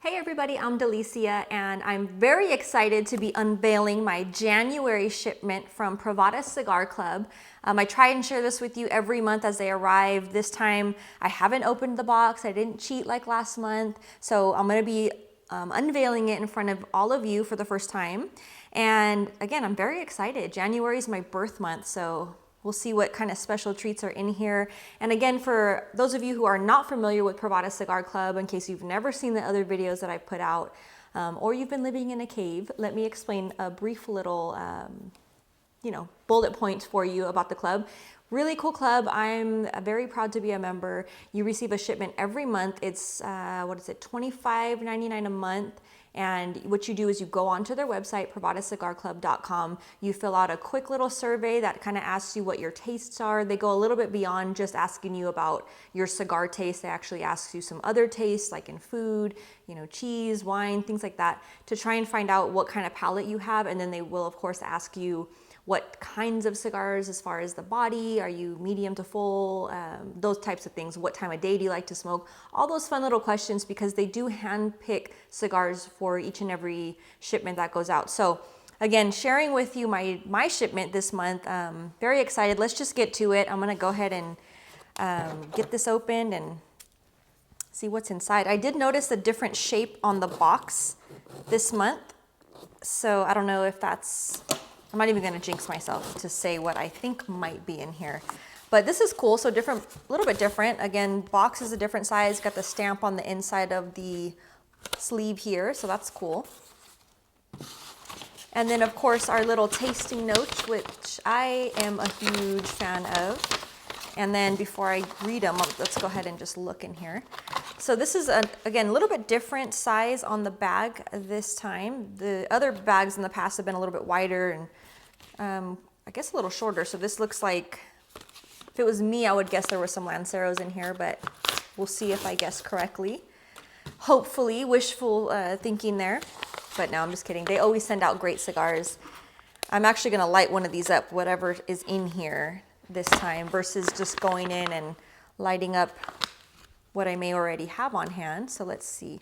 Hey everybody, I'm Delicia and I'm very excited to be unveiling my January shipment from Privada Cigar Club. I try and share this with you every month as they arrive. This time I haven't opened the box, I didn't cheat like last month, so I'm going to be unveiling it in front of all of you for the first time. And again, I'm very excited. January is my birth month, so we'll see what kind of special treats are in here. And again, for those of you who are not familiar with Privada Cigar Club, in case you've never seen the other videos that I've put out, or you've been living in a cave, let me explain a brief little, bullet points for you about the club. Really cool club. I'm very proud to be a member. You receive a shipment every month. It's, $25.99 a month. And what you do is you go onto their website, privadacigarclub.com. You fill out a quick little survey that kind of asks you what your tastes are. They go a little bit beyond just asking you about your cigar taste. They actually ask you some other tastes, like in food, cheese, wine, things like that, to try and find out what kind of palate you have. And then they will, of course, ask you what kinds of cigars as far as the body, are you medium to full, those types of things. What time of day do you like to smoke? All those fun little questions, because they do hand pick cigars for each and every shipment that goes out. So again, sharing with you my shipment this month. Very excited. Let's just get to it. I'm gonna go ahead and get this opened and see what's inside. I did notice a different shape on the box this month. So I don't know if that's, I'm not even gonna jinx myself to say what I think might be in here. But this is cool, so different, a little bit different. Again, box is a different size, got the stamp on the inside of the sleeve here, so that's cool. And then of course our little tasting notes, which I am a huge fan of. And then before I read them, let's go ahead and just look in here. So this is, again, a little bit different size on the bag this time. The other bags in the past have been a little bit wider and I guess a little shorter. So this looks like, if it was me, I would guess there were some Lanceros in here, but we'll see if I guess correctly. Hopefully, wishful thinking there. But no, I'm just kidding. They always send out great cigars. I'm actually gonna light one of these up, whatever is in here this time, versus just going in and lighting up what I may already have on hand. So let's see.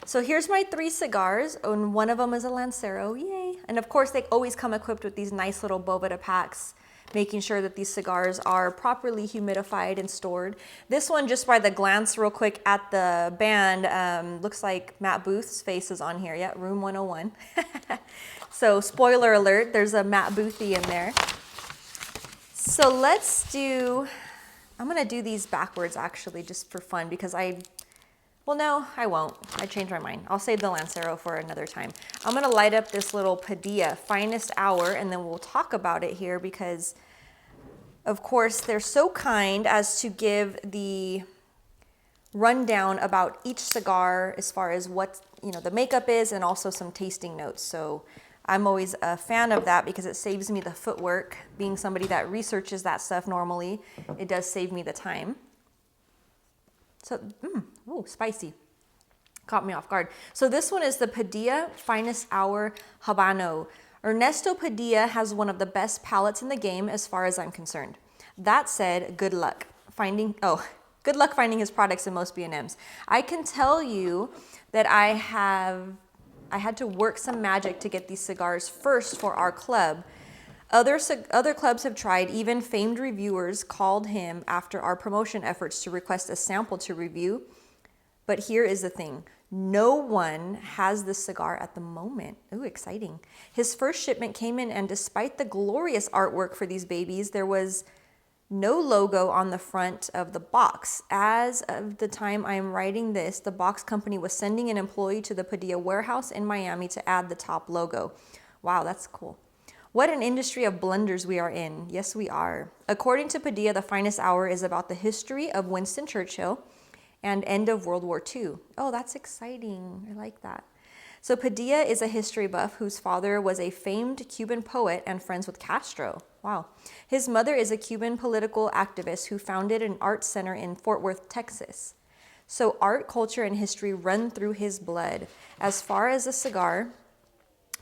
So here's my 3 cigars, and one of them is a Lancero, yay. And of course they always come equipped with these nice little Boveda packs, making sure that these cigars are properly humidified and stored. This one, just by the glance real quick at the band, looks like Matt Booth's face is on here. Yeah, room 101. So spoiler alert, there's a Matt Boothy in there. So let's do, I'm gonna do these backwards actually, just for fun, because well, no, I won't. I changed my mind. I'll save the Lancero for another time. I'm gonna light up this little Padilla Finest Hour, and then we'll talk about it here, because of course they're so kind as to give the rundown about each cigar as far as what the makeup is, and also some tasting notes. So I'm always a fan of that because it saves me the footwork. Being somebody that researches that stuff normally, it does save me the time. So, ooh, spicy. Caught me off guard. So this one is the Padilla Finest Hour Habano. Ernesto Padilla has one of the best palates in the game as far as I'm concerned. That said, good luck finding his products in most B&Ms. I can tell you that I had to work some magic to get these cigars first for our club. Other clubs have tried. Even famed reviewers called him after our promotion efforts to request a sample to review. But here is the thing. No one has this cigar at the moment. Ooh, exciting. His first shipment came in, and despite the glorious artwork for these babies, there was no logo on the front of the box. As of the time I am writing this, the box company was sending an employee to the Padilla warehouse in Miami to add the top logo. Wow, that's cool. What an industry of blunders we are in. Yes, we are. According to Padilla, the Finest Hour is about the history of Winston Churchill and end of World War II. Oh, that's exciting. I like that. So Padilla is a history buff whose father was a famed Cuban poet and friends with Castro. Wow. His mother is a Cuban political activist who founded an art center in Fort Worth, Texas. So art, culture, and history run through his blood. As far as a cigar,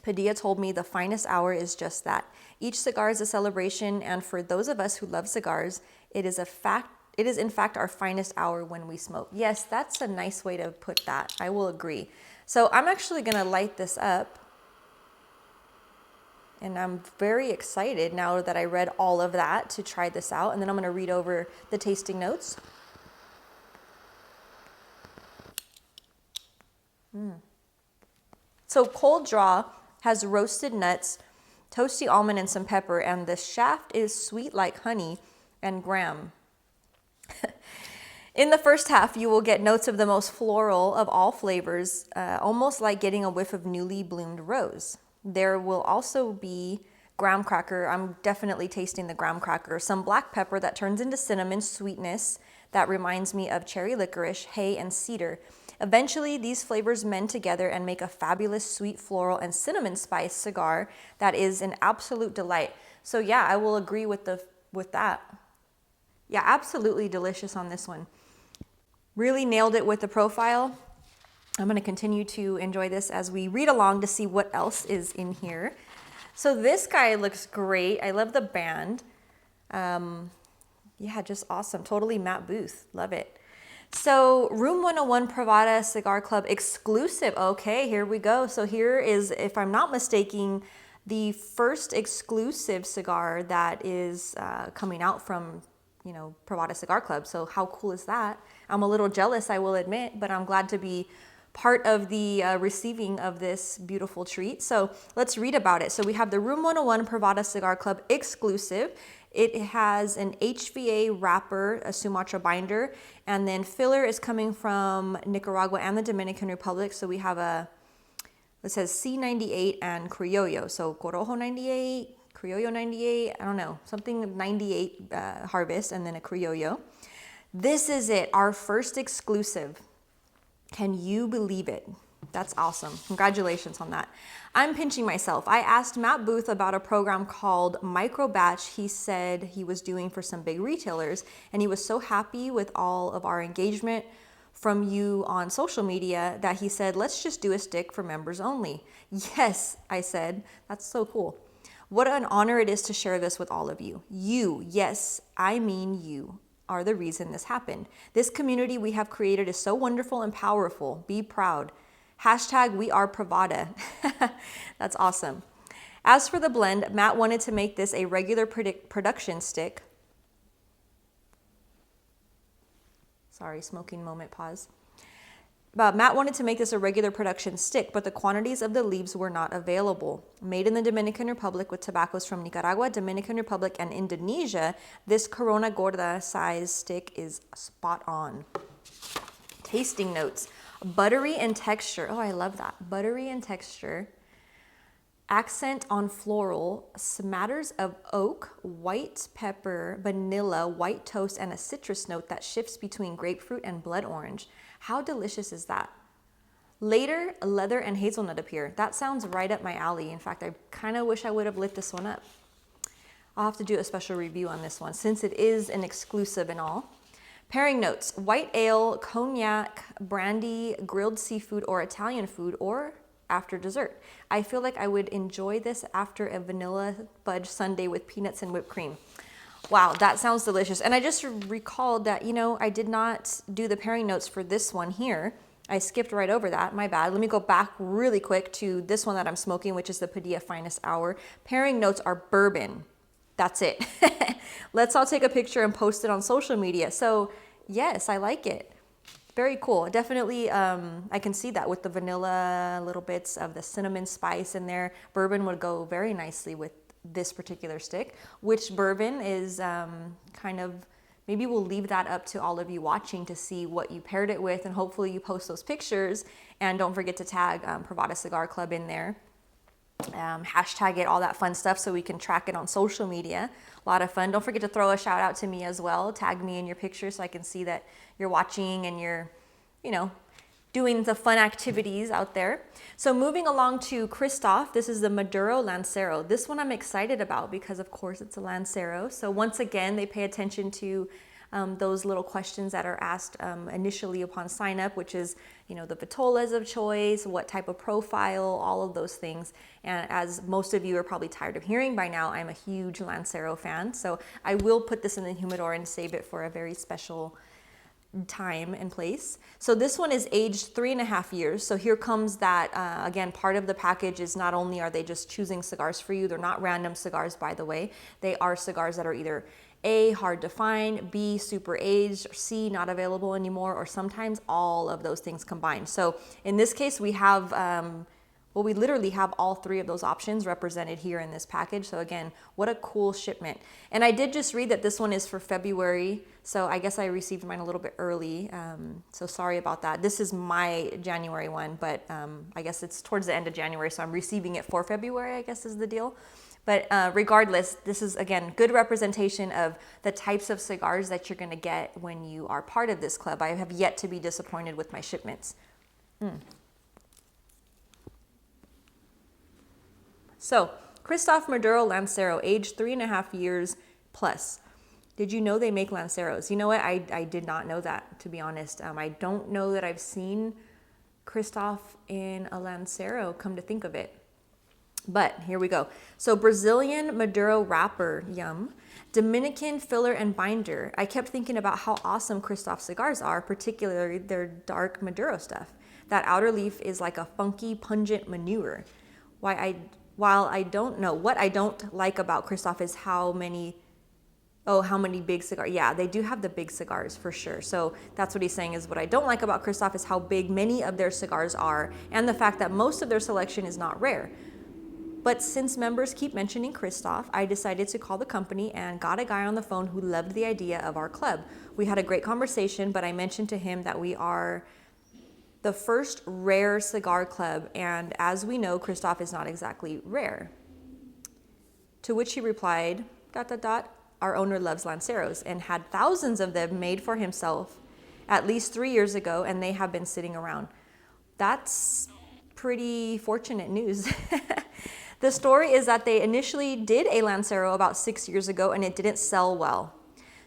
Padilla told me the Finest Hour is just that. Each cigar is a celebration, and for those of us who love cigars, it is a fact it is in fact our finest hour when we smoke. Yes, that's a nice way to put that. I will agree. So I'm actually gonna light this up. And I'm very excited now that I read all of that to try this out. And then I'm gonna read over the tasting notes. So cold draw has roasted nuts, toasty almond, and some pepper, and the shaft is sweet like honey and graham. In the first half, you will get notes of the most floral of all flavors, almost like getting a whiff of newly bloomed rose. There will also be graham cracker. I'm definitely tasting the graham cracker. Some black pepper that turns into cinnamon sweetness that reminds me of cherry licorice, hay, and cedar. Eventually, these flavors mend together and make a fabulous sweet floral and cinnamon spice cigar that is an absolute delight. So yeah, I will agree with that. Yeah, absolutely delicious on this one. Really nailed it with the profile. I'm going to continue to enjoy this as we read along to see what else is in here. So this guy looks great. I love the band. Yeah, just awesome. Totally Matt Booth. Love it. So Room 101 Privada Cigar Club exclusive. Okay, here we go. So here is, if I'm not mistaken, the first exclusive cigar that is coming out from, you know, Privada Cigar Club. So how cool is that? I'm a little jealous, I will admit, but I'm glad to be part of the receiving of this beautiful treat. So let's read about it. So we have the Room 101 Privada Cigar Club exclusive. It has an HVA wrapper, a Sumatra binder, and then filler is coming from Nicaragua and the Dominican Republic. So we have it says C98 and Criollo. So Corojo 98, Criollo 98, I don't know, something 98 harvest, and then a Criollo. This is it, our first exclusive. Can you believe it? That's awesome. Congratulations on that. I'm pinching myself. I asked Matt Booth about a program called Micro Batch he said he was doing for some big retailers, and he was so happy with all of our engagement from you on social media that he said, let's just do a stick for members only. Yes, I said, that's so cool. What an honor it is to share this with all of you. You, yes, I mean you, are the reason this happened. This community we have created is so wonderful and powerful. Be proud. Hashtag we are Privada. That's awesome. As for the blend, Matt wanted to make this a regular production stick. Sorry, smoking moment, pause. But Matt wanted to make this a regular production stick, but the quantities of the leaves were not available. Made in the Dominican Republic with tobaccos from Nicaragua, Dominican Republic, and Indonesia, this Corona Gorda size stick is spot on. Tasting notes. Buttery in texture. Oh, I love that. Buttery in texture. Accent on floral. Smatters of oak, white pepper, vanilla, white toast, and a citrus note that shifts between grapefruit and blood orange. How delicious is that? Later, leather and hazelnut appear. That sounds right up my alley. In fact, I kind of wish I would have lit this one up. I'll have to do a special review on this one since it is an exclusive and all. Pairing notes, white ale, cognac, brandy, grilled seafood, or Italian food, or after dessert. I feel like I would enjoy this after a vanilla fudge sundae with peanuts and whipped cream. Wow, that sounds delicious. And I just recalled that, you know, I did not do the pairing notes for this one here. I skipped right over that, my bad. Let me go back really quick to this one that I'm smoking, which is the Padilla Finest Hour. Pairing notes are bourbon. That's it. Let's all take a picture and post it on social media. So yes, I like it. Very cool. Definitely, I can see that with the vanilla, little bits of the cinnamon spice in there. Bourbon would go very nicely with this particular stick. Which bourbon is kind of, maybe we'll leave that up to all of you watching to see what you paired it with, and hopefully you post those pictures. And don't forget to tag Privada Cigar Club in there. Hashtag it, all that fun stuff, so we can track it on social media. A lot of fun. Don't forget to throw a shout out to me as well. Tag me in your picture so I can see that you're watching and you're, you know, doing the fun activities out there. So moving along to Christoph, this is the Maduro Lancero. This one I'm excited about because of course it's a Lancero. So once again, they pay attention to those little questions that are asked initially upon sign up, which is, the vitolas of choice, what type of profile, all of those things. And as most of you are probably tired of hearing by now, I'm a huge Lancero fan. So I will put this in the humidor and save it for a very special time and place. So this one is aged 3.5 years. So here comes that, again, part of the package is not only are they just choosing cigars for you, they're not random cigars, by the way. They are cigars that are either A, hard to find, B, super aged, or C, not available anymore, or sometimes all of those things combined. So in this case, we have, we literally have all three of those options represented here in this package. So again, what a cool shipment. And I did just read that this one is for February. So I guess I received mine a little bit early. So sorry about that. This is my January one, but I guess it's towards the end of January. So I'm receiving it for February, I guess is the deal. But regardless, this is, again, good representation of the types of cigars that you're going to get when you are part of this club. I have yet to be disappointed with my shipments. So, Christoph Maduro Lancero, aged 3.5 years plus. Did you know they make Lanceros? You know what? I did not know that, to be honest. I don't know that I've seen Christoph in a Lancero, come to think of it. But here we go. So Brazilian Maduro wrapper, yum. Dominican filler and binder. I kept thinking about how awesome Christoph cigars are, particularly their dark Maduro stuff. That outer leaf is like a funky, pungent manure. While I don't know, what I don't like about Christoph is how many big cigars. Yeah, they do have the big cigars for sure. So that's what he's saying is what I don't like about Christoph is how big many of their cigars are and the fact that most of their selection is not rare. But since members keep mentioning Christoph, I decided to call the company and got a guy on the phone who loved the idea of our club. We had a great conversation, but I mentioned to him that we are the first rare cigar club, and as we know, Christoph is not exactly rare. To which he replied, ... Our owner loves Lanceros and had thousands of them made for himself at least 3 years ago, and they have been sitting around. That's pretty fortunate news. The story is that they initially did a Lancero about 6 years ago, and it didn't sell well.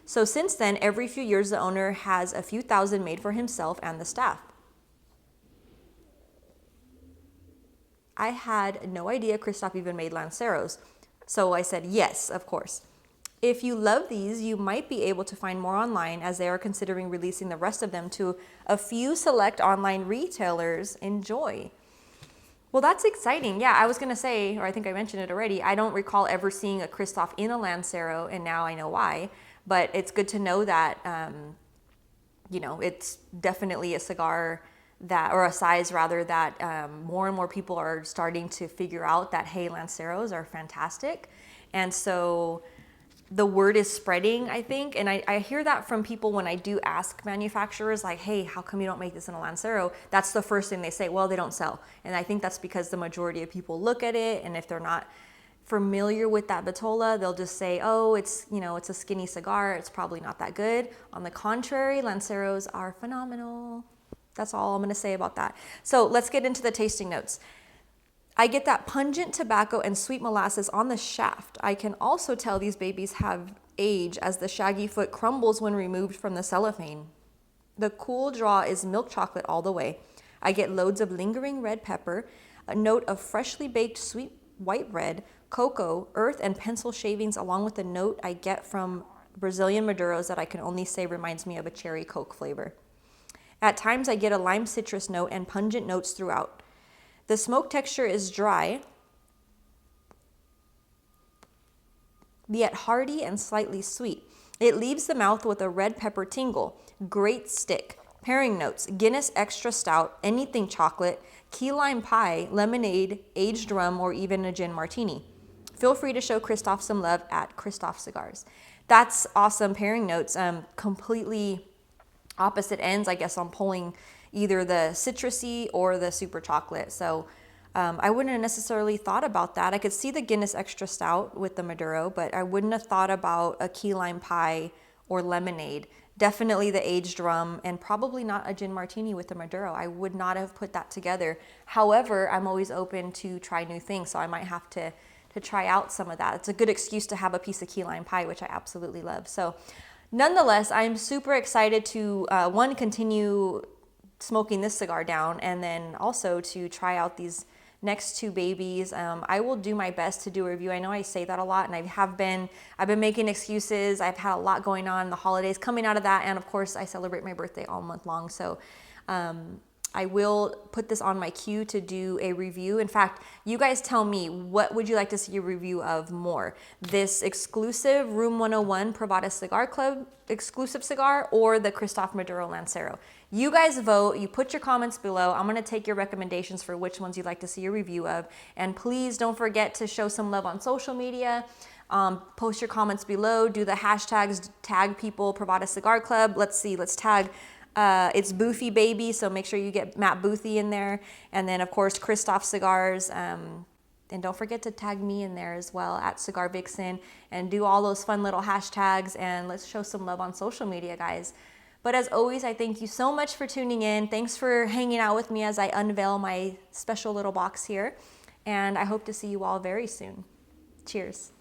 So since then, every few years, the owner has a few thousand made for himself and the staff. I had no idea Christoph even made Lanceros. So I said, yes, of course. If you love these, you might be able to find more online as they are considering releasing the rest of them to a few select online retailers. Enjoy. Well, that's exciting. Yeah, I was going to say, or I think I mentioned it already, I don't recall ever seeing a Christoph in a Lancero, and now I know why. But it's good to know that, it's definitely a cigar that, or a size rather, that more and more people are starting to figure out that, hey, Lanceros are fantastic. And so the word is spreading, I think. And I hear that from people when I do ask manufacturers, like, hey, how come you don't make this in a Lancero? That's the first thing they say, well, they don't sell. And I think that's because the majority of people look at it, and if they're not familiar with that vitola, they'll just say, oh, it's a skinny cigar, it's probably not that good. On the contrary, Lanceros are phenomenal. That's all I'm going to say about that. So let's get into the tasting notes. I get that pungent tobacco and sweet molasses on the shaft. I can also tell these babies have age as the shaggy foot crumbles when removed from the cellophane. The cool draw is milk chocolate all the way. I get loads of lingering red pepper, a note of freshly baked sweet white bread, cocoa, earth, and pencil shavings, along with the note I get from Brazilian Maduros that I can only say reminds me of a cherry Coke flavor. At times I get a lime citrus note and pungent notes throughout. The smoke texture is dry, yet hearty and slightly sweet. It leaves the mouth with a red pepper tingle. Great stick. Pairing notes: Guinness Extra Stout, anything chocolate, key lime pie, lemonade, aged rum, or even a gin martini. Feel free to show Christoph some love at Christoph Cigars. That's awesome pairing notes. Completely opposite ends, I guess, I'm pulling either the citrusy or the super chocolate. So I wouldn't have necessarily thought about that. I could see the Guinness Extra Stout with the Maduro, but I wouldn't have thought about a key lime pie or lemonade. Definitely the aged rum, and probably not a gin martini with the Maduro. I would not have put that together. However, I'm always open to try new things, so I might have to try out some of that. It's a good excuse to have a piece of key lime pie, which I absolutely love. So Nonetheless, I'm super excited to, one, continue smoking this cigar down, and then also to try out these next two babies. I will do my best to do a review. I know I say that a lot, and I've been making excuses. I've had a lot going on, the holidays coming out of that, and of course I celebrate my birthday all month long. So I will put this on my queue to do a review. In fact, you guys tell me, what would you like to see a review of more? This exclusive Room 101 Privada Cigar Club exclusive cigar, or the Christoph Maduro Lancero? You guys vote, you put your comments below. I'm gonna take your recommendations for which ones you'd like to see a review of. And please don't forget to show some love on social media. Post your comments below, do the hashtags, tag people, Privada Cigar Club. Let's see, let's tag it's Boofy Baby, so make sure you get Matt Boothy in there. And then, of course, Christoph Cigars. And don't forget to tag me in there as well, at CIGARVIXEN, and do all those fun little hashtags. And let's show some love on social media, guys. But as always, I thank you so much for tuning in. Thanks for hanging out with me as I unveil my special little box here. And I hope to see you all very soon. Cheers.